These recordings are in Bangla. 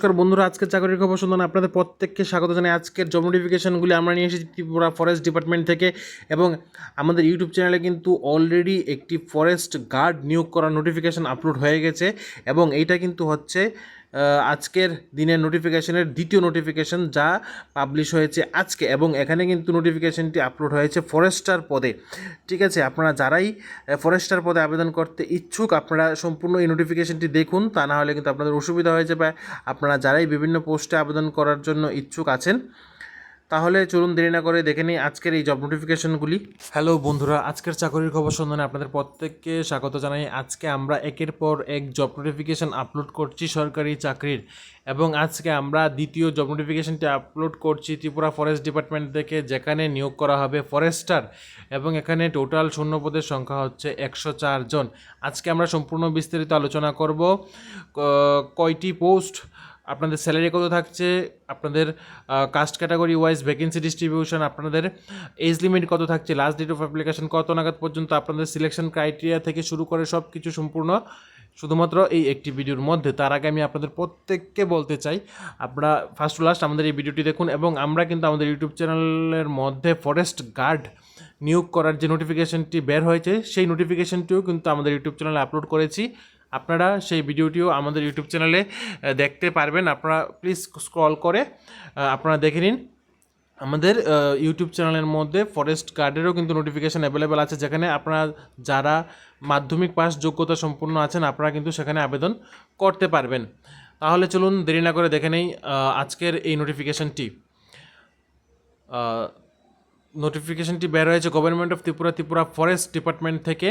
নমস্কার বন্ধুরা, আজকের চাকরির খবর শুনলেন। আপনাদের প্রত্যেককে স্বাগত জানাই। আজকের জব নোটিফিকেশনগুলি আমরা নিয়ে এসেছি ত্রিপুরা ফরেস্ট ডিপার্টমেন্ট থেকে, এবং আমাদের ইউটিউব চ্যানেলে কিন্তু অলরেডি একটি ফরেস্ট গার্ড নিয়োগ করার নোটিফিকেশন আপলোড হয়ে গেছে, এবং এইটা কিন্তু হচ্ছে আজকের দিনের নোটিফিকেশনের দ্বিতীয় নোটিফিকেশন যা পাবলিশ হয়েছে আজকে, এবং এখানে কিন্তু নোটিফিকেশনটি আপলোড হয়েছে ফরেস্টার পদে। ঠিক আছে, আপনারা যারাই ফরেস্টার পদে আবেদন করতে ইচ্ছুক আপনারা সম্পূর্ণ এই নোটিফিকেশনটি দেখুন, তা না হলে কিন্তু আপনাদের অসুবিধা হয়ে যাবে। আপনারা যারাই বিভিন্ন পোস্টে আবেদন করার জন্য ইচ্ছুক আছেন, তাহলে চলুন দেরি না করে দেখে নিই আজকের এই জব নোটিফিকেশনগুলি। হ্যালো বন্ধুরা, আজকের চাকরির খবর সন্ধানে আপনাদের প্রত্যেককে স্বাগত জানাই। আজকে আমরা একের পর এক জব নোটিফিকেশন আপলোড করছি সরকারি চাকরির, এবং আজকে আমরা দ্বিতীয় জব নোটিফিকেশনটি আপলোড করছি ত্রিপুরা ফরেস্ট ডিপার্টমেন্ট থেকে, যেখানে নিয়োগ করা হবে ফরেস্টার, এবং এখানে টোটাল শূন্যপদের সংখ্যা হচ্ছে 104 জন। আজকে আমরা সম্পূর্ণ বিস্তারিত আলোচনা করব। কয়টি পোস্ট, আপনাদের স্যালারি কত থাকছে, আপনাদের caste category wise vacancy distribution, আপনাদের এজ লিমিট কত থাকছে, লাস্ট ডেট অফ অ্যাপ্লিকেশন কত নাগাদ পর্যন্ত, আপনাদের সিলেকশন ক্রাইটেরিয়া থেকে শুরু করে সব কিছু সম্পূর্ণ শুধুমাত্র এই একটি ভিডিওর মধ্যে। তার আগে আমি আপনাদের প্রত্যেককে বলতে চাই, আপনারা ফার্স্ট টু লাস্ট আমাদের এই ভিডিওটি দেখুন, এবং আমরা কিন্তু আমাদের ইউটিউব চ্যানেলের মধ্যে ফরেস্ট গার্ড নিয়োগ করার যে নোটিফিকেশনটি বের হয়েছে সেই নোটিফিকেশনটিও কিন্তু আমাদের ইউটিউব চ্যানেলে আপলোড করেছি। আপনারা সেই ভিডিওটিও আমাদের ইউটিউব চ্যানেলে দেখতে পারবেন। আপনারা প্লিজ স্ক্রল করে আপনারা দেখে নিন। আমাদের ইউটিউব চ্যানেলের মধ্যে ফরেস্ট গার্ডেরও কিন্তু নোটিফিকেশান অ্যাভেলেবেল আছে, যেখানে আপনারা যারা মাধ্যমিক পাস যোগ্যতা সম্পন্ন আছেন আপনারা কিন্তু সেখানে আবেদন করতে পারবেন। তাহলে চলুন দেরি না করে দেখে নেই আজকের এই নোটিফিকেশনটি বের হয়েছে government of Tripura forest department থেকে।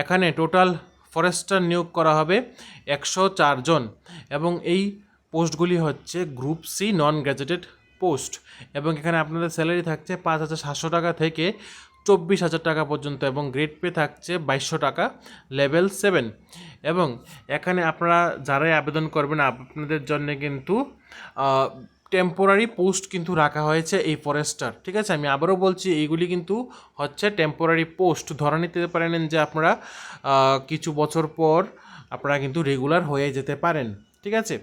এখানে টোটাল ফরেস্টার নিয়োগ করা হবে 104 জন, এবং এই পোস্টগুলি হচ্ছে group C non graduated post, এবং এখানে আপনাদের স্যালারি থাকছে 5,700 টাকা থেকে 24,000 টাকা পর্যন্ত, এবং গ্রেড পে থাকছে 2200 টাকা লেভেল 7। এবং এখানে আপনারা যারাই আবেদন করবেন আপনাদের জন্য কিন্তু টেম্পোরারি পোস্ট কিন্তু রাখা হয়েছে এই ফরেস্টার। ঠিক আছে, আমি আবারও বলছি, এইগুলি কিন্তু হচ্ছে টেম্পোরারি পোস্ট। ধরে নিতে পারেন যে আপনারা কিছু বছর পর আপনারা কিন্তু রেগুলার হয়ে যেতে পারেন। ঠিক আছে,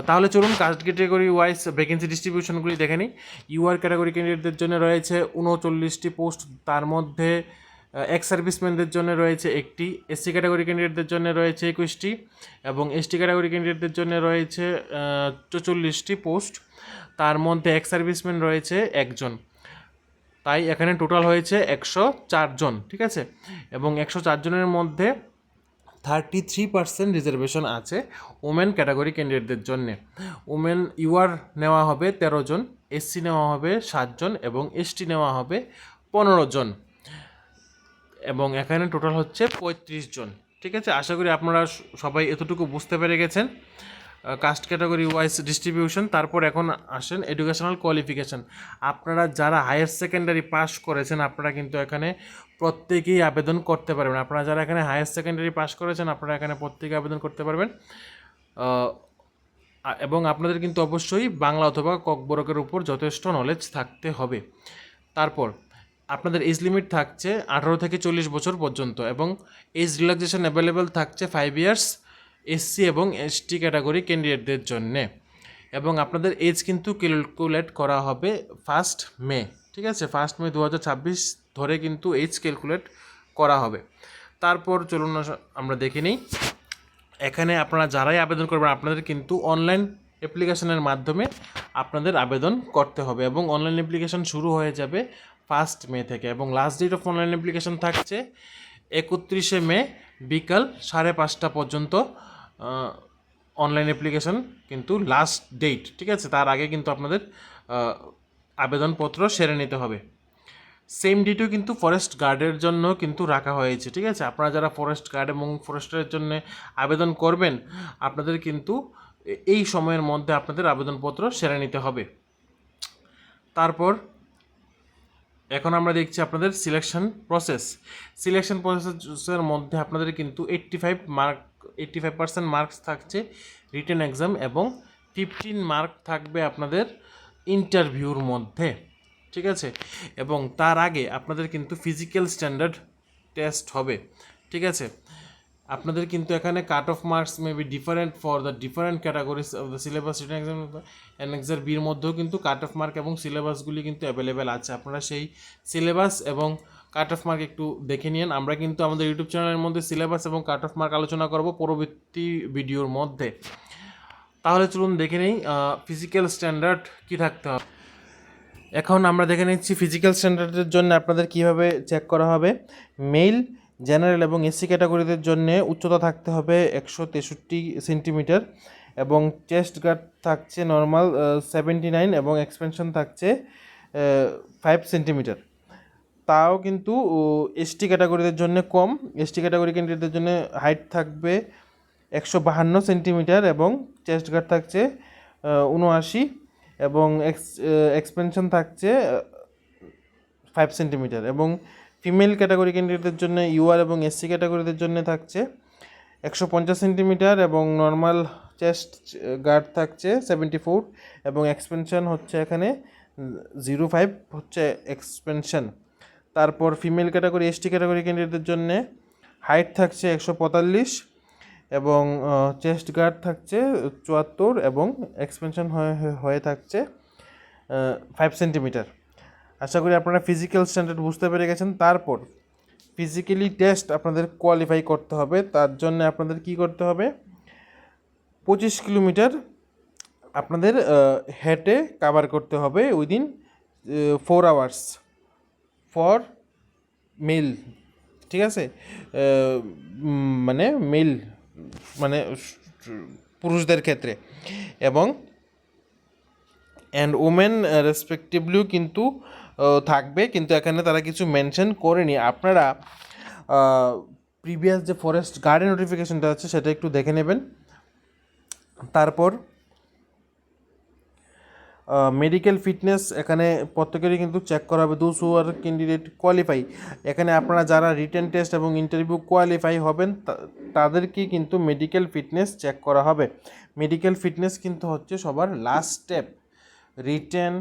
তাহলে চলুন কাস্ট ক্যাটাগরি ওয়াইজ ভ্যাকেন্সি ডিস্ট্রিবিউশনগুলি দেখে নিই। ইউআর ক্যাটাগরি ক্যান্ডিডেটদের জন্য রয়েছে 39টি পোস্ট, তার মধ্যে এক্স সার্ভিসম্যানদের জন্য রয়েছে একটি, এসসি ক্যাটাগরি ক্যান্ডিডেটদের জন্য রয়েছে 21টি, এবং এসটি ক্যাটাগরি ক্যান্ডিডেটদের জন্য রয়েছে 44টি পোস্ট, তার মধ্যে এক্স সার্ভিসম্যান রয়েছে একজন। তাই এখানে টোটাল হয়েছে 104 জন। ঠিক আছে, এবং 104 জনের মধ্যে 33% রিজার্ভেশন আছে ওমেন ক্যাটাগরি ক্যান্ডিডেটদের জন্যে। ওমেন ইউআর নেওয়া হবে 13 জন, এসসি নেওয়া হবে 7 জন, এবং এসটি নেওয়া হবে 15 জন, এবং এখানে টোটাল হচ্ছে 35 জন। ঠিক আছে, আশা করি আপনারা সবাই এতটুকু বুঝতে পেরে গেছেন কাস্ট ক্যাটাগরি ওয়াইজ ডিস্ট্রিবিউশন। তারপর এখন আসেন এডুকেশনাল কোয়ালিফিকেশান। আপনারা যারা হায়ার সেকেন্ডারি পাস করেছেন আপনারা কিন্তু এখানে প্রত্যেকেই আবেদন করতে পারবেন। আপনারা যারা এখানে হায়ার সেকেন্ডারি পাস করেছেন আপনারা এখানে প্রত্যেকে আবেদন করতে পারবেন, এবং আপনাদের কিন্তু অবশ্যই বাংলা অথবা ককবরকের উপর যথেষ্ট নলেজ থাকতে হবে। তারপর আপনাদের এজ লিমিট থাকছে 18 থেকে 40 বছর পর্যন্ত, এবং এজ রিল্যাক্সেশন অ্যাভেলেবেল থাকছে 5 ইয়ার্স এসসি এবং এসটি ক্যাটাগরি ক্যান্ডিডেটদের জন্যে, এবং আপনাদের এজ কিন্তু ক্যালকুলেট করা হবে 1 মে। ঠিক আছে, 1 মে 2026 ধরে কিন্তু এজ ক্যালকুলেট করা হবে। তারপর চলুন আমরা দেখে নিই, এখানে আপনারা যারাই আবেদন করবেন আপনাদের কিন্তু অনলাইন অ্যাপ্লিকেশনের মাধ্যমে আপনাদের আবেদন করতে হবে, এবং অনলাইন অ্যাপ্লিকেশন শুরু হয়ে যাবে 1 মে থেকে, এবং last date of online application থাকছে 31 মে বিকাল 5:30 পর্যন্ত। অনলাইন অ্যাপ্লিকেশন কিন্তু লাস্ট ডেট। ঠিক আছে, তার আগে কিন্তু আপনাদের আবেদনপত্র সেরে নিতে হবে। সেম ডেটও কিন্তু ফরেস্ট গার্ডের জন্য কিন্তু রাখা হয়েছে। ঠিক আছে, আপনারা যারা ফরেস্ট গার্ড এবং ফরেস্টের জন্য আবেদন করবেন আপনাদের কিন্তু এই সময়ের মধ্যে আপনাদের আবেদনপত্র সেরে নিতে হবে। তারপর এখন আমরা দেখছি আপনাদের সিলেকশন প্রসেসের মধ্যে আপনাদের কিন্তু 85% মার্কস থাকছে রিটেন এক্সাম, এবং 15 মার্ক থাকবে আপনাদের ইন্টারভিউর মধ্যে। ঠিক আছে, এবং তার আগে আপনাদের কিন্তু ফিজিক্যাল স্ট্যান্ডার্ড টেস্ট হবে। ঠিক আছে, আপনাদের কিন্তু এখানে cut off marks may be different for the different categories of the syllabus written exam annexure বির মধ্যেও কিন্তু কাট অফ মার্ক এবং সিলেবাসগুলি কিন্তু অ্যাভেলেবেল আছে। আপনারা সেই সিলেবাস এবং কাট অফ মার্ক একটু দেখে নিন। আমরা কিন্তু আমাদের ইউটিউব চ্যানেলের মধ্যে সিলেবাস এবং কাট অফ মার্ক আলোচনা করব পরবর্তী ভিডিওর মধ্যে। তাহলে চলুন দেখে নিই ফিজিক্যাল স্ট্যান্ডার্ড কী থাকতে হবে। এখন আমরা দেখে নিচ্ছি ফিজিক্যাল স্ট্যান্ডার্ডের জন্য আপনাদের কিভাবে চেক করা হবে। মেল, জেনারেল এবং এসসি ক্যাটাগরিদের জন্য উচ্চতা থাকতে হবে 163 সেন্টিমিটার এবং চেস্ট গার্ড থাকছে নর্মাল 79 এবং এক্সপেনশন থাকছে 5 সেন্টিমিটার। তাও কিন্তু এসটি ক্যাটাগরিদের জন্য কম। এসটি ক্যাটাগরি ক্যান্ডিডেটদের জন্য হাইট থাকবে 152 সেন্টিমিটার এবং চেস্ট গার্ড থাকছে 79 এবং এক্সপেনশন থাকছে 5 সেন্টিমিটার এবং ফিমেল ক্যাটাগরি ক্যান্ডিডেটদের জন্য ইউআর এবং এসসি ক্যাটাগরিদের জন্য থাকছে 150 সেন্টিমিটার এবং নর্মাল চেস্ট গার্ড থাকছে 74 এবং এক্সপেনশন হচ্ছে এখানে 05 হচ্ছে এক্সপেনশন। তারপর ফিমেল ক্যাটাগরি এসটি ক্যাটাগরি ক্যান্ডিডেটদের জন্য হাইট থাকছে 145 এবং চেস্ট গার্ড থাকছে 74 এবং এক্সপেনশন হয়ে থাকছে 5 সেন্টিমিটার। আশা করি আপনারা ফিজিক্যাল স্ট্যান্ডার্ড বুঝতে পেরে গেছেন। তারপর ফিজিক্যালি টেস্ট আপনাদের কোয়ালিফাই করতে হবে। তার জন্য আপনাদের কি করতে হবে, 25 কিলোমিটার আপনাদের হেঁটে কাভার করতে হবে উইদিন 4 আওয়ার্স ফর মেল, ঠিক আছে, মানে মেল মানে পুরুষদের ক্ষেত্রে, এবং অ্যান্ড ওমেন রেসপেক্টিভলিও কিন্তু থাকবে, কিন্তু এখানে তারা কিছু মেনশন করেনি। আপনারা প্রিভিয়াস যে ফরেস্ট গার্ডেন নোটিফিকেশনটা আছে সেটা একটু দেখে নেবেন। তারপর মেডিকেল ফিটনেস এখানে প্রত্যেকেরই কিন্তু চেক করা হবে, those who are candidate qualify. এখানে আপনারা যারা রিটেন টেস্ট এবং ইন্টারভিউ কোয়ালিফাই হবেন তাদেরকে কিন্তু মেডিকেল ফিটনেস চেক করা হবে। মেডিকেল ফিটনেস কিন্তু হচ্ছে সবার last step. Written,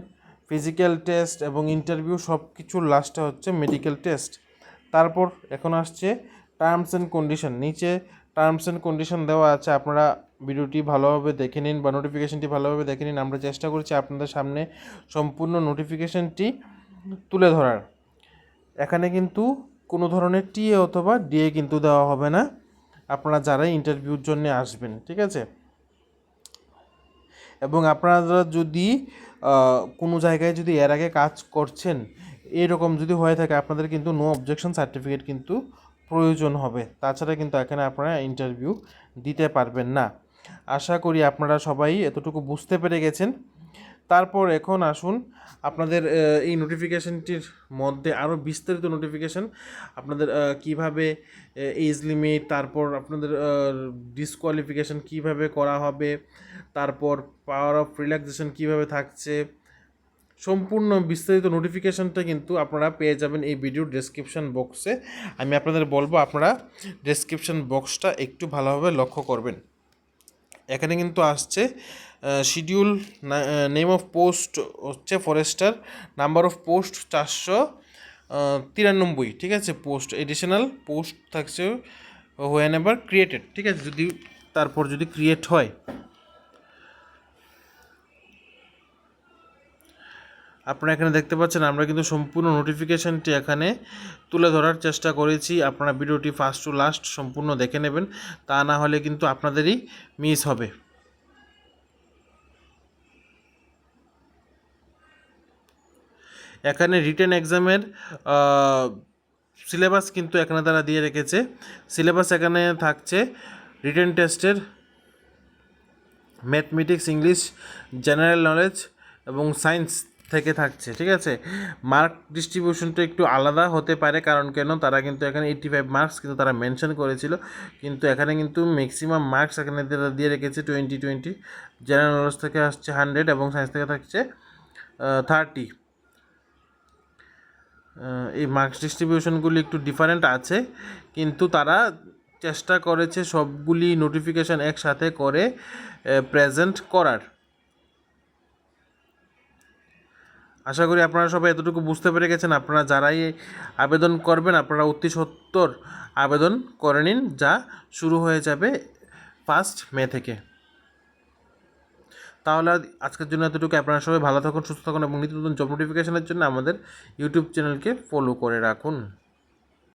physical test এবং ইন্টারভিউ সব কিছুর লাস্টে হচ্ছে মেডিকেল টেস্ট। তারপর এখন আসছে টার্মস অ্যান্ড কন্ডিশন। নিচে টার্মস অ্যান্ড কন্ডিশন দেওয়া আছে, আপনারা ভিডিওটি ভালোভাবে দেখে নিন বা নোটিফিকেশনটি ভালোভাবে দেখে নিন। আমরা চেষ্টা করছি আপনাদের সামনে সম্পূর্ণ নোটিফিকেশনটি তুলে ধরার। এখানে কিন্তু কোনো ধরনের টিএ অথবা ডিএ কিন্তু দেওয়া হবে না আপনারা যারা ইন্টারভিউর জন্য আসবেন, ঠিক আছে। এবং আপনারা যদি কোনো জায়গায় যদি এর আগে কাজ করছেন এরকম যদি হয়ে থাকে, আপনাদের কিন্তু নো অবজেকশন সার্টিফিকেট কিন্তু প্রয়োজন হবে, তাছাড়া কিন্তু এখানে আপনারা ইন্টারভিউ দিতে পারবেন না। আশা করি আপনারা সবাই এতটুকু বুঝতে পেরে গেছেন। তারপর এখন আসুন আপনাদের এই নোটিফিকেশনটির মধ্যে আরও বিস্তারিত নোটিফিকেশন, আপনাদের কিভাবে এজ লিমিট, তারপর আপনাদের ডিসকোয়ালিফিকেশন কিভাবে করা হবে, তারপর পাওয়ার অফ রিল্যাক্সেশন কিভাবে থাকছে, সম্পূর্ণ বিস্তারিত নোটিফিকেশনটা কিন্তু আপনারা পেয়ে যাবেন এই ভিডিওর ডেসক্রিপশন বক্সে। আমি আপনাদের বলবো আপনারা ডেসক্রিপশন বক্সটা একটু ভালোভাবে লক্ষ্য করবেন। এখানে কিন্তু আসছে শিডিউল, নেম অফ পোস্ট হচ্ছে ফরেস্টার, নাম্বার অফ পোস্ট 493, ঠিক আছে। পোস্ট এডিশনাল পোস্ট থাকছে হোয়েন এভার ক্রিয়েটেড, ঠিক আছে, যদি তারপর যদি ক্রিয়েট হয়। আপনারা এখানে দেখতে পাচ্ছেন আমরা কিন্তু সম্পূর্ণ নোটিফিকেশনটি এখানে তুলে ধরার চেষ্টা করেছি। আপনারা ভিডিওটি ফার্স্ট টু লাস্ট সম্পূর্ণ দেখে নেবেন, তা না হলে কিন্তু আপনাদেরই মিস হবে। এখানে রিটেন এক্সামের সিলেবাস কিন্তু এখানে তারা দিয়ে রেখেছে। সিলেবাস এখানে থাকছে রিটেন টেস্টের ম্যাথমেটিক্স, ইংলিশ, জেনারেল নলেজ এবং সায়েন্স থেকে থাকছে, ঠিক আছে। মার্ক ডিস্ট্রিবিউশনটা একটু আলাদা হতে পারে, কারণ কেন তারা কিন্তু এখানে 85 মার্কস কিন্তু তারা মেনশন করেছিল, কিন্তু এখানে কিন্তু ম্যাক্সিমাম মার্কস এখানে দিয়ে রেখেছে 20। জেনারেল নলেজ থেকে আসছে 100 এবং সায়েন্স থেকে থাকছে 30। এই মার্কস ডিস্ট্রিবিউশনগুলি একটু ডিফারেন্ট আছে, কিন্তু তারা চেষ্টা করেছে সবগুলি নোটিফিকেশান একসাথে করে প্রেজেন্ট করার। আশা করি আপনারা সবাই এতটুকু বুঝতে পেরে গেছেন। আপনারা যারাই আবেদন করবেন আপনারা অতি সত্বর আবেদন করে নিন, যা শুরু হয়ে যাবে 1 মে থেকে। তাহলে আজকের জন্য এতটুকু। আপনারা সবাই ভালো থাকুন, সুস্থ থাকুন এবং নিত্য নতুন জব নোটিফিকেশনের জন্য আমাদের ইউটিউব চ্যানেলকে ফলো করে রাখুন।